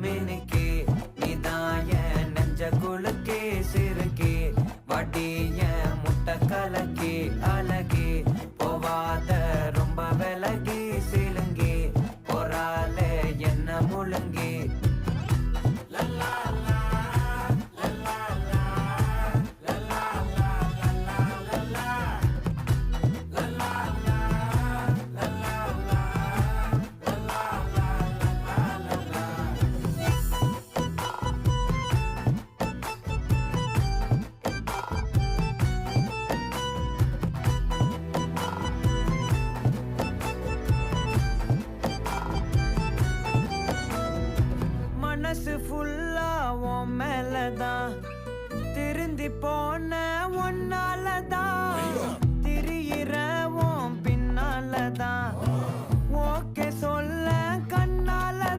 மினுக்கே நீதான் என் நெஞ்ச குலுக்கே சிறுக்கே வடிய முட்டை கலக்கே அழகே போவாத ரொம்ப விலகி சிலுங்கி போறாலே என்ன முழுங்கி மனசு ஃபுல்லா உன் மேலதான் திருந்தி போன ஒன்னாலதான் திரியிற உன் பின்னாலதான்